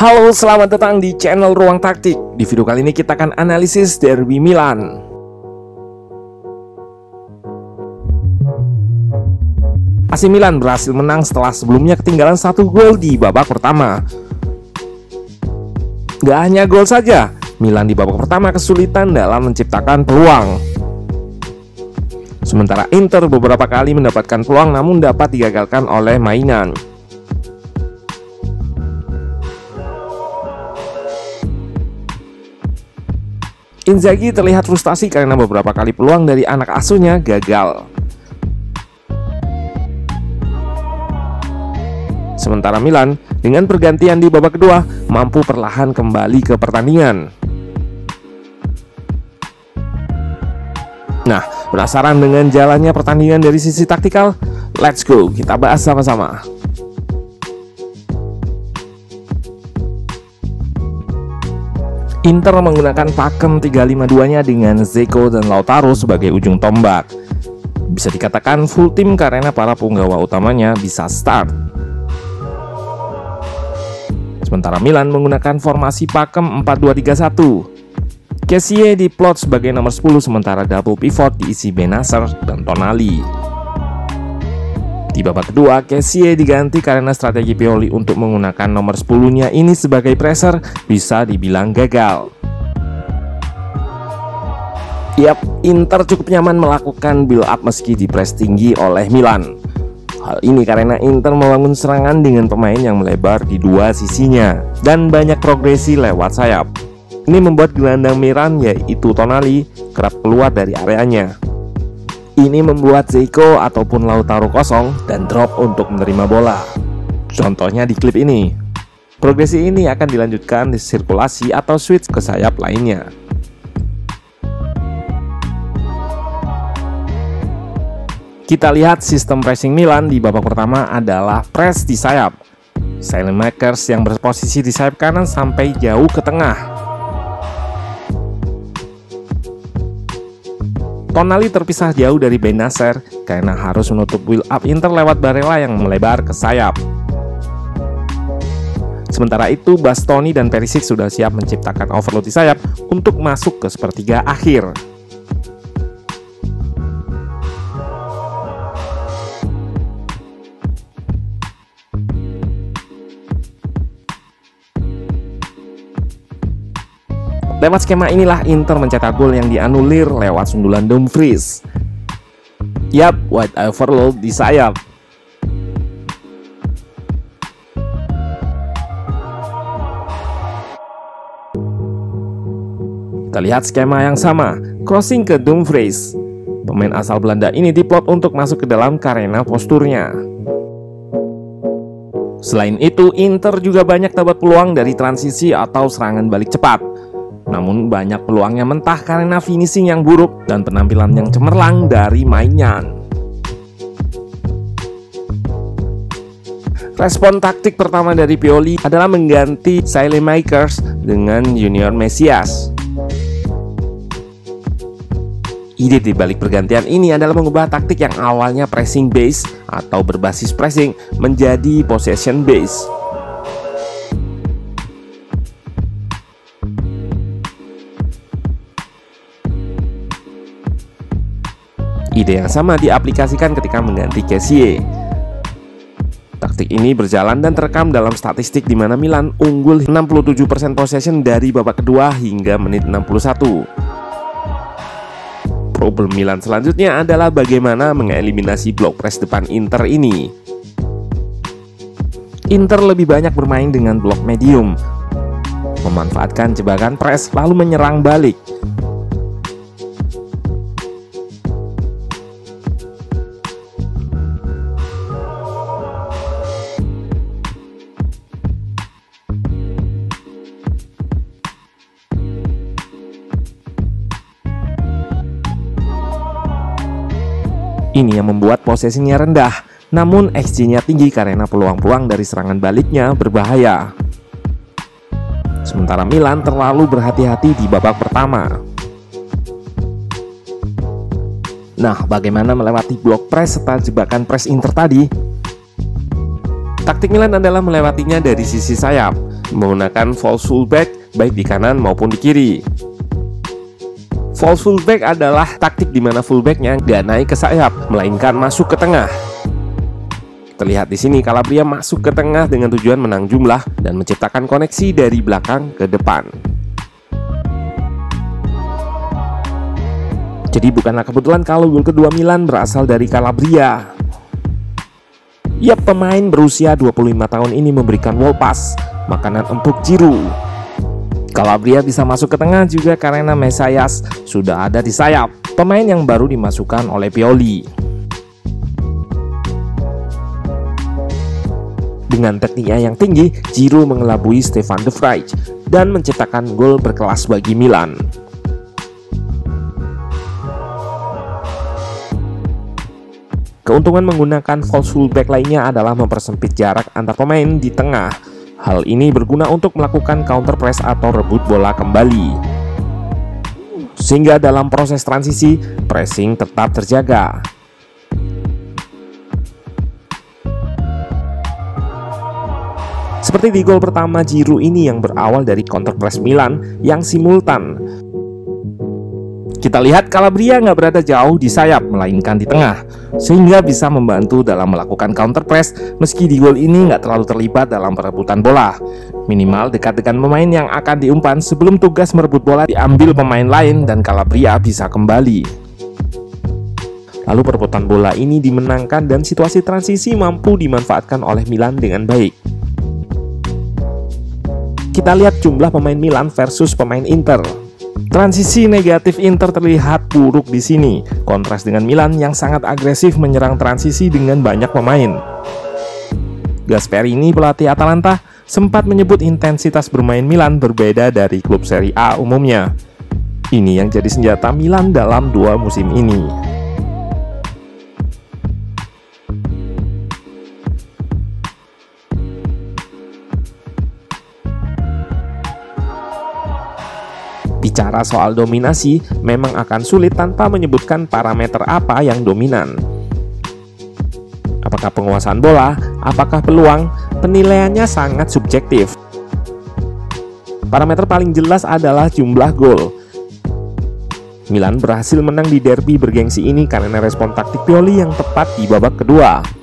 Halo, selamat datang di channel Ruang Taktik. Di video kali ini kita akan analisis derby Milan. AC Milan berhasil menang setelah sebelumnya ketinggalan 1 gol di babak pertama. Gak hanya gol saja, Milan di babak pertama kesulitan dalam menciptakan peluang. Sementara Inter beberapa kali mendapatkan peluang namun dapat digagalkan oleh mainan. Inzaghi terlihat frustasi karena beberapa kali peluang dari anak asuhnya gagal. Sementara Milan dengan pergantian di babak kedua mampu perlahan kembali ke pertandingan. Nah, penasaran dengan jalannya pertandingan dari sisi taktikal? Let's go, kita bahas sama-sama. Inter menggunakan pakem 352-nya dengan Dzeko dan Lautaro sebagai ujung tombak. Bisa dikatakan full tim karena para punggawa utamanya bisa start. Sementara Milan menggunakan formasi pakem 4-2-3-1. Kessie diplot sebagai nomor 10 sementara double pivot diisi Bennacer dan Tonali. Di babak kedua, Kessie diganti karena strategi Pioli untuk menggunakan nomor 10-nya ini sebagai pressure bisa dibilang gagal. Yap, Inter cukup nyaman melakukan build up meski dipres tinggi oleh Milan. Hal ini karena Inter membangun serangan dengan pemain yang melebar di dua sisinya dan banyak progresi lewat sayap. Ini membuat gelandang Milan yaitu Tonali kerap keluar dari areanya. Ini membuat Dzeko ataupun Lautaro kosong dan drop untuk menerima bola. Contohnya di klip ini. Progresi ini akan dilanjutkan di sirkulasi atau switch ke sayap lainnya. Kita lihat sistem pressing Milan di babak pertama adalah press di sayap. Saelemaekers yang berposisi di sayap kanan sampai jauh ke tengah. Tonali terpisah jauh dari Bennacer karena harus menutup build up Inter lewat Barella yang melebar ke sayap. Sementara itu, Bastoni dan Perisic sudah siap menciptakan overload di sayap untuk masuk ke sepertiga akhir. Lewat skema inilah Inter mencetak gol yang dianulir lewat sundulan Dumfries. Yap, wide overload di sayap. Kita lihat skema yang sama, crossing ke Dumfries. Pemain asal Belanda ini diplot untuk masuk ke dalam karena posturnya. Selain itu, Inter juga banyak dapat peluang dari transisi atau serangan balik cepat. Namun banyak peluangnya mentah karena finishing yang buruk dan penampilan yang cemerlang dari mainan. Respon taktik pertama dari Pioli adalah mengganti Saelemaekers dengan Junior Mesias. Ide di balik pergantian ini adalah mengubah taktik yang awalnya pressing base atau berbasis pressing menjadi possession base. Ide yang sama diaplikasikan ketika mengganti Kessie. Taktik ini berjalan dan terekam dalam statistik di mana Milan unggul 67% possession dari babak kedua hingga menit 61. Problem Milan selanjutnya adalah bagaimana mengeliminasi blok press depan Inter ini. Inter lebih banyak bermain dengan blok medium, memanfaatkan jebakan press lalu menyerang balik. Ini yang membuat posesinya rendah, namun XG-nya tinggi karena peluang-peluang dari serangan baliknya berbahaya. Sementara Milan terlalu berhati-hati di babak pertama. Nah, bagaimana melewati blok press serta jebakan press Inter tadi? Taktik Milan adalah melewatinya dari sisi sayap. menggunakan false fullback baik di kanan maupun di kiri. False fullback adalah taktik di mana fullbacknya nggak naik ke sayap, melainkan masuk ke tengah. Terlihat di sini Calabria masuk ke tengah dengan tujuan menang jumlah dan menciptakan koneksi dari belakang ke depan. Jadi bukanlah kebetulan kalau gol kedua Milan berasal dari Calabria. Yap, pemain berusia 25 tahun ini memberikan wall pass, makanan empuk Giroud. Calabria bisa masuk ke tengah juga karena Messias sudah ada di sayap, pemain yang baru dimasukkan oleh Pioli. Dengan tekniknya yang tinggi, Giroud mengelabui Stefan de Vrij dan menciptakan gol berkelas bagi Milan. Keuntungan menggunakan false fullback lainnya adalah mempersempit jarak antar pemain di tengah. Hal ini berguna untuk melakukan counter press atau rebut bola kembali. Sehingga dalam proses transisi, pressing tetap terjaga. Seperti di gol pertama Giroud ini yang berawal dari counter press Milan yang simultan. Kita lihat Calabria nggak berada jauh di sayap, melainkan di tengah, sehingga bisa membantu dalam melakukan counter press meski di gol ini nggak terlalu terlibat dalam perebutan bola. Minimal dekat dengan pemain yang akan diumpan sebelum tugas merebut bola diambil pemain lain dan Calabria bisa kembali. Lalu perebutan bola ini dimenangkan dan situasi transisi mampu dimanfaatkan oleh Milan dengan baik. Kita lihat jumlah pemain Milan versus pemain Inter. Transisi negatif Inter terlihat buruk di sini, kontras dengan Milan yang sangat agresif menyerang transisi dengan banyak pemain. Gasperini, pelatih Atalanta, sempat menyebut intensitas bermain Milan berbeda dari klub Serie A umumnya. Ini yang jadi senjata Milan dalam 2 musim ini. Bicara soal dominasi, memang akan sulit tanpa menyebutkan parameter apa yang dominan. Apakah penguasaan bola, apakah peluang, penilaiannya sangat subjektif. Parameter paling jelas adalah jumlah gol. Milan berhasil menang di derby bergengsi ini karena respon taktik Pioli yang tepat di babak kedua.